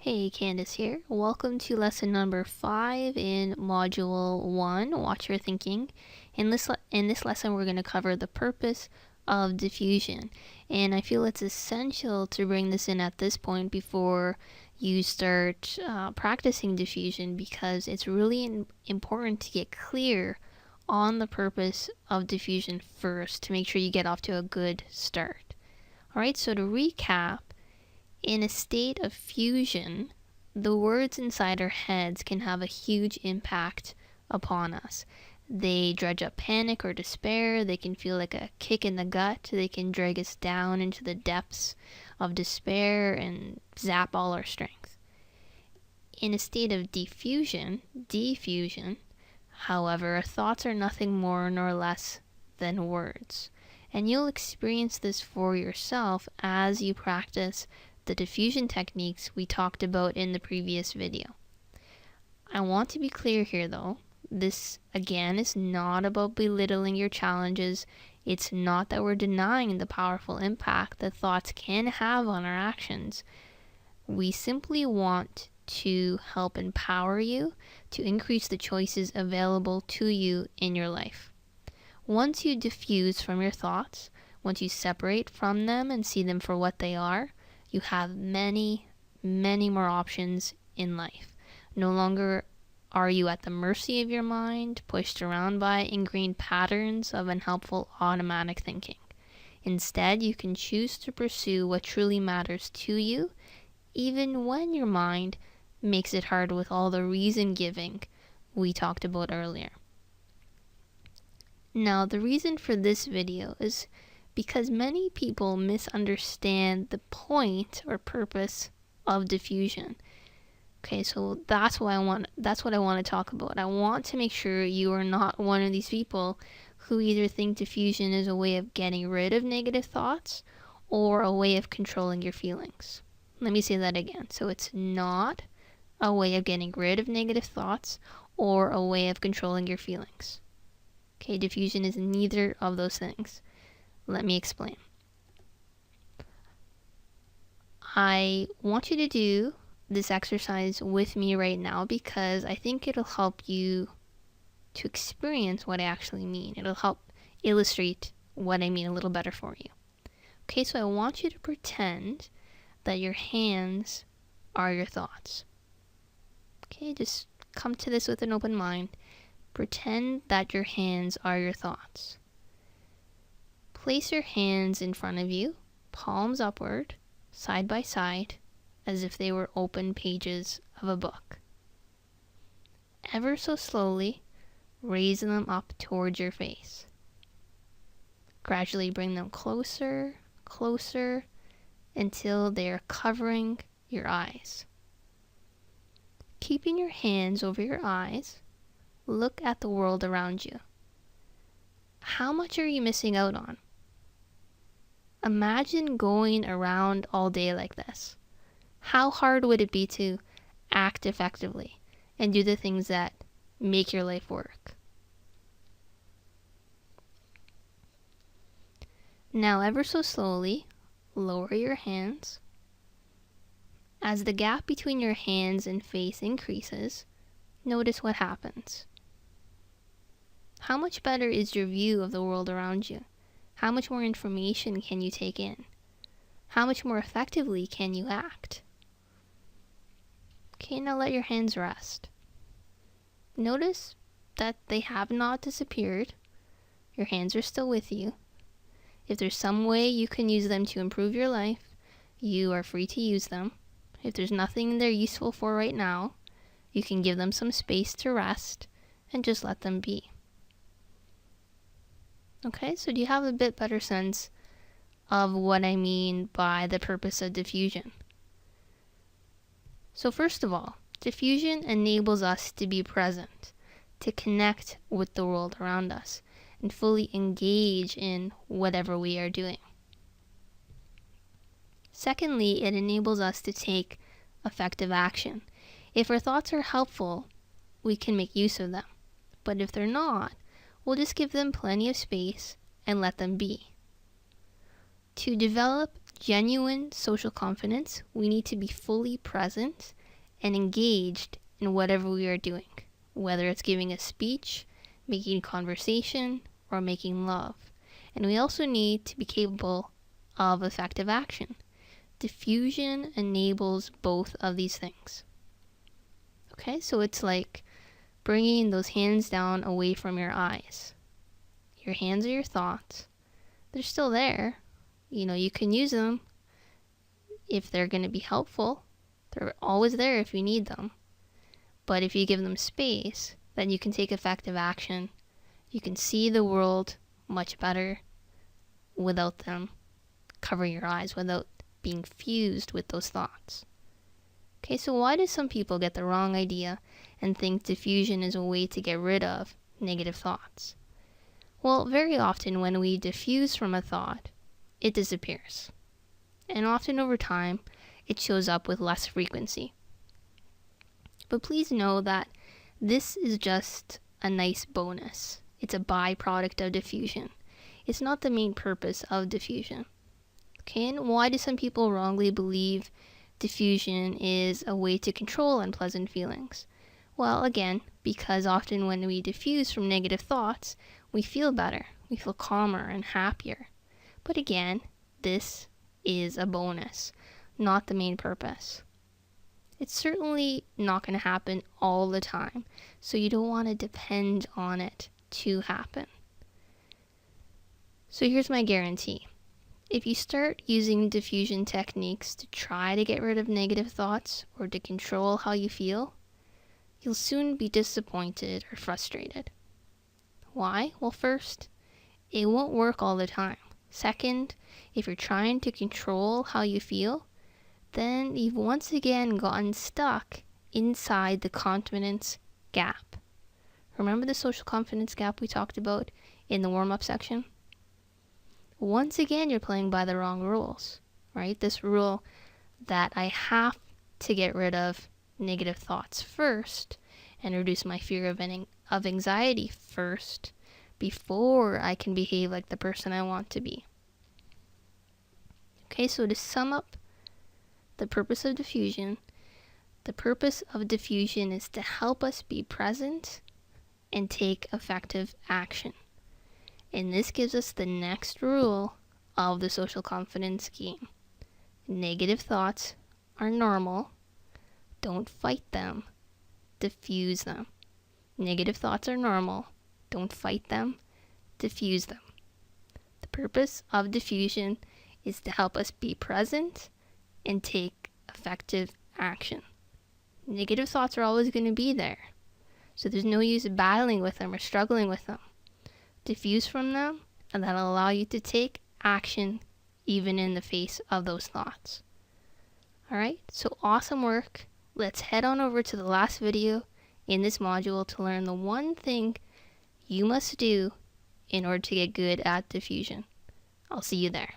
Hey, Candace here. Welcome to lesson number 5 in module 1, Watch Your Thinking. In this lesson, we're going to cover the purpose of diffusion. And I feel it's essential to bring this in at this point before you start practicing diffusion, because it's really important to get clear on the purpose of diffusion first to make sure you get off to a good start. Alright, so to recap, in a state of fusion, the words inside our heads can have a huge impact upon us. They dredge up panic or despair. They can feel like a kick in the gut. They can drag us down into the depths of despair and zap all our strength. In a state of diffusion, however, our thoughts are nothing more nor less than words. And you'll experience this for yourself as you practice the diffusion techniques we talked about in the previous video. I want to be clear here though, this again is not about belittling your challenges. It's not that we're denying the powerful impact that thoughts can have on our actions. We simply want to help empower you to increase the choices available to you in your life. Once you diffuse from your thoughts, once you separate from them and see them for what they are, you have many, many more options in life. No longer are you at the mercy of your mind, pushed around by ingrained patterns of unhelpful automatic thinking. Instead, you can choose to pursue what truly matters to you, even when your mind makes it hard with all the reason giving we talked about earlier. Now, the reason for this video is because many people misunderstand the point or purpose of diffusion. Okay, so that's what I want to talk about. I want to make sure you are not one of these people who either think diffusion is a way of getting rid of negative thoughts or a way of controlling your feelings. Let me say that again. So it's not a way of getting rid of negative thoughts or a way of controlling your feelings. Okay, diffusion is neither of those things. Let me explain. I want you to do this exercise with me right now because I think it'll help you to experience what I actually mean. It'll help illustrate what I mean a little better for you. Okay, so I want you to pretend that your hands are your thoughts. Okay, just come to this with an open mind. Pretend that your hands are your thoughts. Place your hands in front of you, palms upward, side by side, as if they were open pages of a book. Ever so slowly, raise them up towards your face. Gradually bring them closer, closer, until they are covering your eyes. Keeping your hands over your eyes, look at the world around you. How much are you missing out on? Imagine going around all day like this. How hard would it be to act effectively and do the things that make your life work? Now, ever so slowly, lower your hands. As the gap between your hands and face increases, notice what happens. How much better is your view of the world around you? How much more information can you take in? How much more effectively can you act? Okay, now let your hands rest. Notice that they have not disappeared. Your hands are still with you. If there's some way you can use them to improve your life, you are free to use them. If there's nothing they're useful for right now, you can give them some space to rest and just let them be. Okay, so do you have a bit better sense of what I mean by the purpose of diffusion? So first of all, diffusion enables us to be present, to connect with the world around us, and fully engage in whatever we are doing. Secondly, it enables us to take effective action. If our thoughts are helpful, we can make use of them. But if they're not, we'll just give them plenty of space and let them be. To develop genuine social confidence, we need to be fully present and engaged in whatever we are doing, whether it's giving a speech, making conversation, or making love. And we also need to be capable of effective action. Defusion enables both of these things. Okay, so it's like bringing those hands down away from your eyes. Your hands are your thoughts. They're still there. You can use them if they're going to be helpful. They're always there if you need them. But if you give them space, then you can take effective action. You can see the world much better without them covering your eyes, without being fused with those thoughts. Okay, so why do some people get the wrong idea and think defusion is a way to get rid of negative thoughts? Well, very often when we diffuse from a thought, it disappears. And often over time, it shows up with less frequency. But please know that this is just a nice bonus. It's a byproduct of diffusion. It's not the main purpose of diffusion. Okay, and why do some people wrongly believe diffusion is a way to control unpleasant feelings? Well, again, because often when we diffuse from negative thoughts, we feel better, we feel calmer and happier. But again, this is a bonus, not the main purpose. It's certainly not going to happen all the time, so you don't want to depend on it to happen. So here's my guarantee. If you start using diffusion techniques to try to get rid of negative thoughts or to control how you feel, you'll soon be disappointed or frustrated. Why? Well, first, it won't work all the time. Second, if you're trying to control how you feel, then you've once again gotten stuck inside the confidence gap. Remember the social confidence gap we talked about in the warm-up section? Once again, you're playing by the wrong rules, right? This rule that I have to get rid of negative thoughts first and reduce my fear of anxiety first before I can behave like the person I want to be. Okay, so to sum up the purpose of diffusion is to help us be present and take effective action. And this gives us the next rule of the social confidence game. Negative thoughts are normal. Don't fight them. Diffuse them. Negative thoughts are normal. Don't fight them. Diffuse them. The purpose of diffusion is to help us be present and take effective action. Negative thoughts are always going to be there, so there's no use battling with them or struggling with them. Diffuse from them, and that'll allow you to take action even in the face of those thoughts. Alright, so awesome work. Let's head on over to the last video in this module to learn the one thing you must do in order to get good at diffusion. I'll see you there.